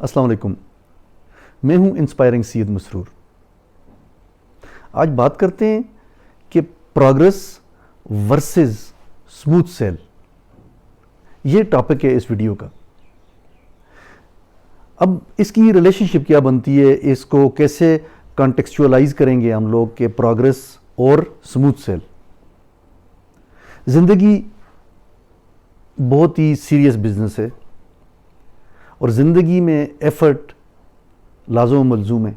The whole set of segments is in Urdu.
السلام علیکم، میں ہوں انسپائرنگ سید مسرور۔ آج بات کرتے ہیں کہ پروگریس ورسز سموتھ سیل، یہ ٹاپک ہے اس ویڈیو کا۔ اب اس کی ریلیشن شپ کیا بنتی ہے، اس کو کیسے کانٹیکسچولائز کریں گے ہم لوگ کہ پروگریس اور سموتھ سیل۔ زندگی بہت ہی سیریس بزنس ہے اور زندگی میں ایفرٹ لازم و ملزوم ہے،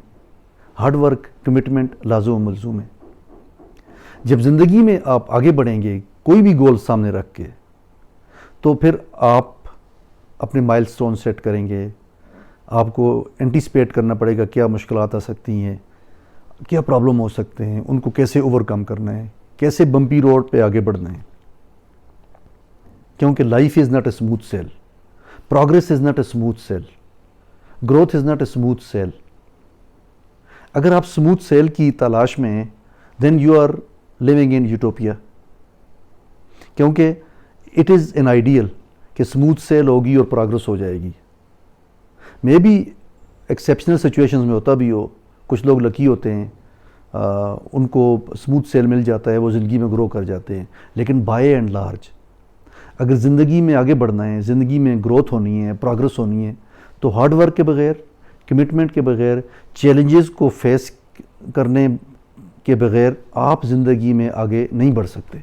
ہارڈ ورک کمٹمنٹ لازم و ملزوم ہے۔ جب زندگی میں آپ آگے بڑھیں گے کوئی بھی گول سامنے رکھ کے، تو پھر آپ اپنے مائل سٹون سیٹ کریں گے۔ آپ کو اینٹیسپیٹ کرنا پڑے گا کیا مشکلات آ سکتی ہیں، کیا پرابلم ہو سکتے ہیں، ان کو کیسے اوور کم کرنا ہے، کیسے بمپی روڈ پہ آگے بڑھنا ہے۔ کیونکہ life is not a smooth sail, progress is not a smooth sail, growth is not a smooth sail. اگر آپ اسموتھ سیل کی تلاش میں ہیں then you are living in utopia, کیونکہ اٹ از این آئیڈیل کہ اسموتھ سیل ہوگی اور پروگریس ہو جائے گی۔ مے بی ایکسیپشنل سچویشنز میں ہوتا بھی ہو، کچھ لوگ لکی ہوتے ہیں، ان کو اسموتھ سیل مل جاتا ہے، وہ زندگی میں گرو کر جاتے ہیں، لیکن بائی اینڈ لارج اگر زندگی میں آگے بڑھنا ہے، زندگی میں گروتھ ہونی ہے، پروگریس ہونی ہے، تو ہارڈ ورک کے بغیر، کمٹمنٹ کے بغیر، چیلنجز کو فیس کرنے کے بغیر آپ زندگی میں آگے نہیں بڑھ سکتے۔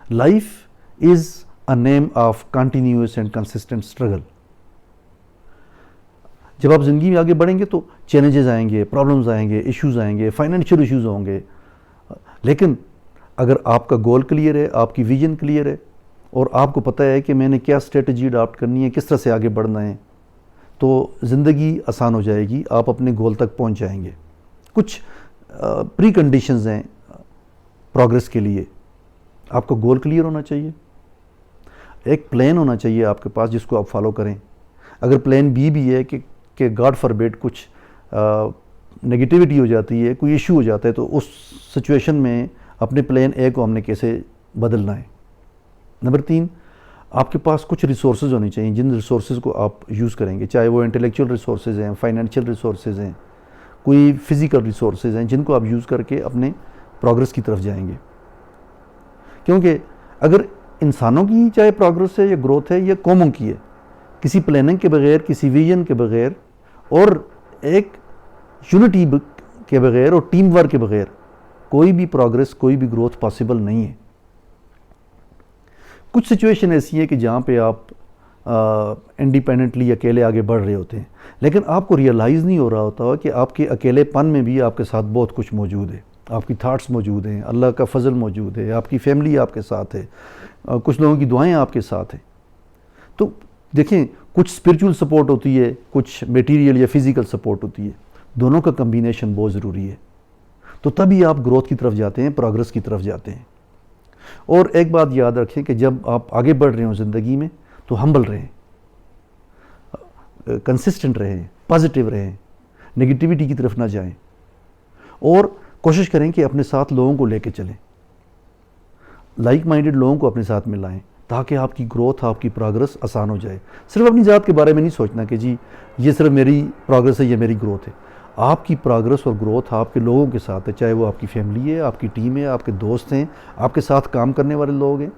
Life is a name of continuous and consistent struggle. جب آپ زندگی میں آگے بڑھیں گے تو چیلنجز آئیں گے، پرابلمز آئیں گے، ایشوز آئیں گے، فائنینشیل ایشوز ہوں گے، لیکن اگر آپ کا گول کلیئر ہے، آپ کی ویژن کلیئر ہے اور آپ کو پتہ ہے کہ میں نے کیا اسٹریٹجی اڈاپٹ کرنی ہے، کس طرح سے آگے بڑھنا ہے، تو زندگی آسان ہو جائے گی، آپ اپنے گول تک پہنچ جائیں گے۔ کچھ پری کنڈیشنز ہیں پروگریس کے لیے۔ آپ کا گول کلیئر ہونا چاہیے، ایک پلان ہونا چاہیے آپ کے پاس جس کو آپ فالو کریں۔ اگر پلان بی بھی ہے کہ گاڈ فاربیڈ کچھ نگیٹیوٹی ہو جاتی ہے، کوئی ایشو ہو جاتا ہے، تو اس سچویشن میں اپنے پلان اے کو ہم نے کیسے بدلنا ہے۔ نمبر 3، آپ کے پاس کچھ ریسورسز ہونی چاہیے جن ریسورسز کو آپ یوز کریں گے، چاہے وہ انٹلیکچوئل ریسورسز ہیں، فائنینشیل ریسورسز ہیں، کوئی فزیکل ریسورسز ہیں جن کو آپ یوز کر کے اپنے پروگریس کی طرف جائیں گے۔ کیونکہ اگر انسانوں کی چاہے پروگریس ہے یا گروتھ ہے یا قوموں کی ہے، کسی پلاننگ کے بغیر، کسی ویژن کے بغیر اور ایک یونٹی کے بغیر اور ٹیم ورک کے بغیر کوئی بھی پروگریس، کوئی بھی گروتھ پاسبل نہیں ہے۔ کچھ سچویشن ایسی ہے کہ جہاں پہ آپ انڈیپینڈنٹلی اکیلے آگے بڑھ رہے ہوتے ہیں، لیکن آپ کو ریئلائز نہیں ہو رہا ہوتا کہ آپ کے اکیلے پن میں بھی آپ کے ساتھ بہت کچھ موجود ہے۔ آپ کی تھاٹس موجود ہیں، اللہ کا فضل موجود ہے، آپ کی فیملی آپ کے ساتھ ہے، کچھ لوگوں کی دعائیں آپ کے ساتھ ہیں۔ تو دیکھیں، کچھ اسپرچول سپورٹ ہوتی ہے، کچھ میٹیریل یا فزیکل سپورٹ ہوتی ہے، دونوں کا کمبینیشن بہت ضروری ہے۔ تو تبھی آپ گروتھ کی طرف جاتے ہیں، پروگریس کی طرف جاتے ہیں۔ اور ایک بات یاد رکھیں کہ جب آپ آگے بڑھ رہے ہوں زندگی میں تو ہمبل رہیں، کنسسٹنٹ رہیں، پازیٹیو رہیں، نگیٹیوٹی کی طرف نہ جائیں، اور کوشش کریں کہ اپنے ساتھ لوگوں کو لے کے چلیں، لائک مائنڈڈ لوگوں کو اپنے ساتھ ملائیں، تاکہ آپ کی گروتھ، آپ کی پروگریس آسان ہو جائے۔ صرف اپنی ذات کے بارے میں نہیں سوچنا کہ جی یہ صرف میری پروگریس ہے، یہ میری گروتھ ہے۔ آپ کی پروگریس اور گروتھ آپ کے لوگوں کے ساتھ ہے، چاہے وہ آپ کی فیملی ہے، آپ کی ٹیم ہے، آپ کے دوست ہیں، آپ کے ساتھ کام کرنے والے لوگ ہیں،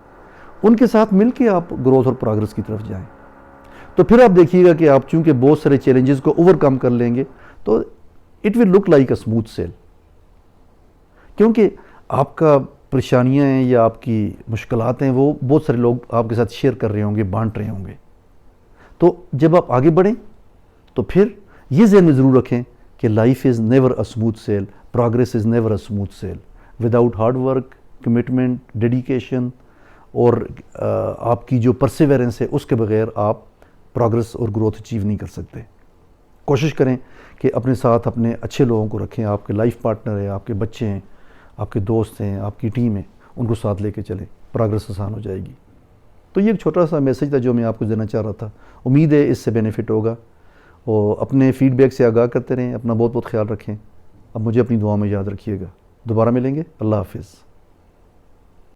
ان کے ساتھ مل کے آپ گروتھ اور پروگریس کی طرف جائیں۔ تو پھر آپ دیکھیے گا کہ آپ چونکہ بہت سارے چیلنجز کو اوور کم کر لیں گے تو it will look like a smooth sail, کیونکہ آپ کا پریشانیاں ہیں یا آپ کی مشکلات ہیں وہ بہت سارے لوگ آپ کے ساتھ شیئر کر رہے ہوں گے، بانٹ رہے ہوں گے۔ تو جب آپ آگے بڑھیں تو پھر یہ ذہن میں ضرور رکھیں کہ life is never a smooth sail, progress is never a smooth sail. Without hard work, commitment, dedication اور آپ کی جو پرسیورنس ہے اس کے بغیر آپ پروگریس اور گروتھ اچیو نہیں کر سکتے۔ کوشش کریں کہ اپنے ساتھ اپنے اچھے لوگوں کو رکھیں، آپ کے لائف پارٹنر ہیں، آپ کے بچے ہیں، آپ کے دوست ہیں، آپ کی ٹیم ہے، ان کو ساتھ لے کے چلیں، پروگریس آسان ہو جائے گی۔ تو یہ ایک چھوٹا سا میسج تھا جو میں آپ کو دینا چاہ رہا تھا، امید ہے اس سے بینیفٹ ہوگا، اور اپنے فیڈ بیک سے آگاہ کرتے رہیں، اپنا بہت بہت خیال رکھیں۔ اب مجھے اپنی دعاؤں میں یاد رکھیے گا۔ دوبارہ ملیں گے، اللہ حافظ۔